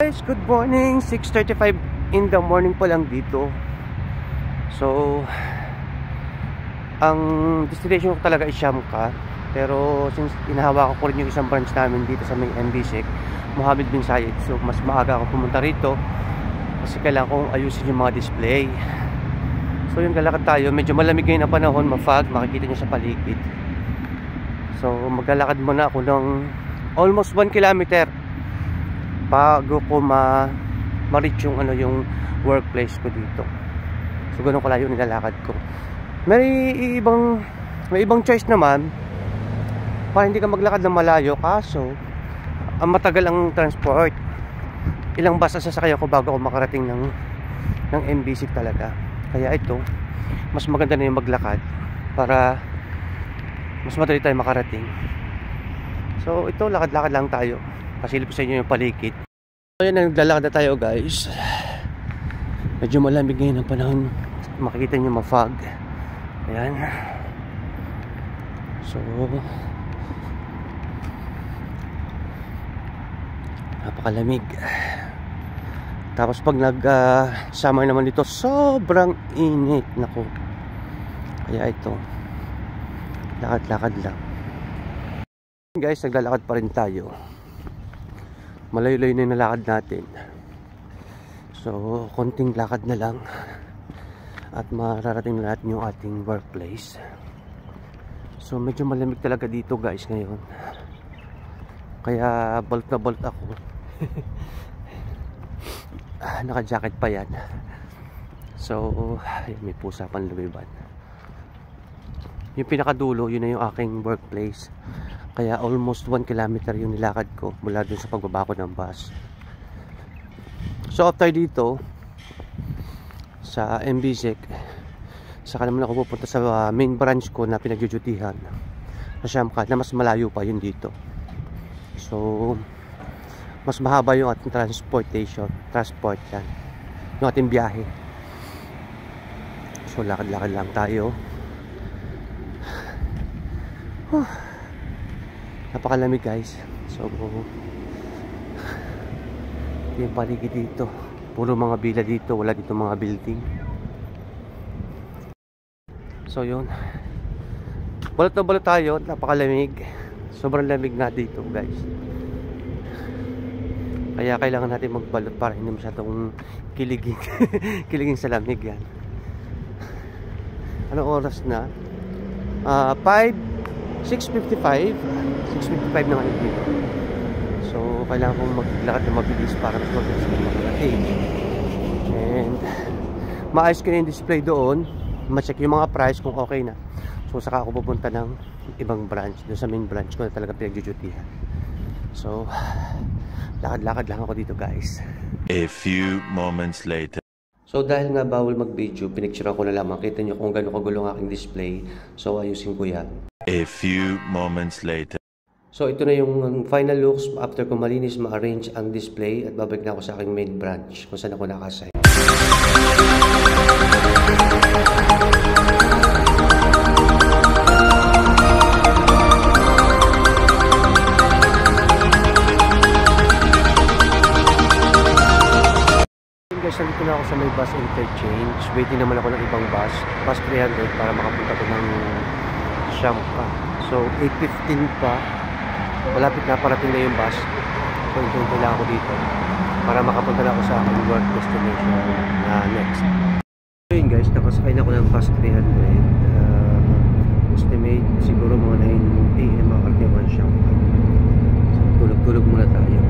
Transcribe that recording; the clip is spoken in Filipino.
Guys, good morning. 6:35 in the morning pa lang dito. So, ang destination ko talaga is Siamka. Pero since inahawakan ko rin yung isang branch namin dito sa may MBSEC, Mohammed bin Zayed. So, mas maaga ako pumunta rito kasi kailangan kong ayusin yung mga display. So, yung galakad tayo. Medyo malamig ngayon na panahon, ma-fog, makikita nyo sa paligid. So, maglalakad muna ako ng almost 1 kilometer bago ko ma-reach yung, yung workplace ko dito. So, ganun kalayo nilalakad ko. May ibang choice naman para hindi ka maglakad ng malayo, kaso ang matagal ang transport. Ilang bus ang sasakay ako bago ako makarating ng MBSEC talaga. Kaya ito, mas maganda na yung maglakad para mas madali tayo makarating. So ito, lakad-lakad lang tayo. Pasilip ko sa inyo yung paligid. So yun, naglalakad na tayo guys. Medyo malamig ngayon ang panahon. Makikita nyo ma-fog. Ayan. So napakalamig. Tapos pag summer naman dito, sobrang init. Naku. Kaya ito, lakad-lakad lang. Guys, naglalakad pa rin tayo. Malayo-layo na yung nalakad natin. So, konting lakad na lang at mararating na natin yung ating workplace. So, medyo malamig talaga dito guys ngayon. Kaya bolt na bolt ako. Naka-jacket pa yan. So, may pusa pang lumibad. Yung pinakadulo, yun na yung aking workplace. Kaya almost 1 kilometer yung nilakad ko mula dun sa pagbaba ko ng bus. So after dito sa MBSEC, saka naman ako pupunta sa main branch ko na pinagdudutihan sa Siamka, na mas malayo pa yun dito. So mas mahaba yung ating transport yan, yung ating biyahe. So lakad-lakad lang tayo. Napakalamig guys. So yung paligid dito, puro mga villa dito, wala dito mga building. So yun, balot na balot tayo. Napakalamig, sobrang lamig na dito guys. Kaya kailangan natin magbalot para hindi masyadong kiligin. Kiligin sa lamig yan. Anong oras na? 6:55 na ngayon dito. So kailangan kong maglakad na mabilis para mas mabilis na makarating. And maayos ko yung display doon, ma-check yung mga price kung okay na. So saka ako pupunta ng ibang branch, doon sa main branch ko na talaga pinagdudutihan. So lakad-lakad lang ako dito guys. A few moments later. So dahil nga bawal mag-video, pinicturean ko na lamang. Kita nyo kung gano'n kagulong aking display. So ayusin ko yan. A few moments later. So ito na yung final looks after ko malinis ma-arrange ang display, at babalik na ako sa aking main branch kung saan ako nakasay. Guys, nandito na ako sa may bus interchange. Waiting naman ako ng ibang bus, bus 300, para makapunta ko ng Siamka. So 8:15 pa, malapit na, parating na yung bus. So hintay lang ako dito para makapunta na ako sa aking work destination na next. So yun guys, nakasakay na ako ng bus 300. Estimate siguro mga 9 AM makakarating ako ng Siamka. So tulog-tulog muna tayo.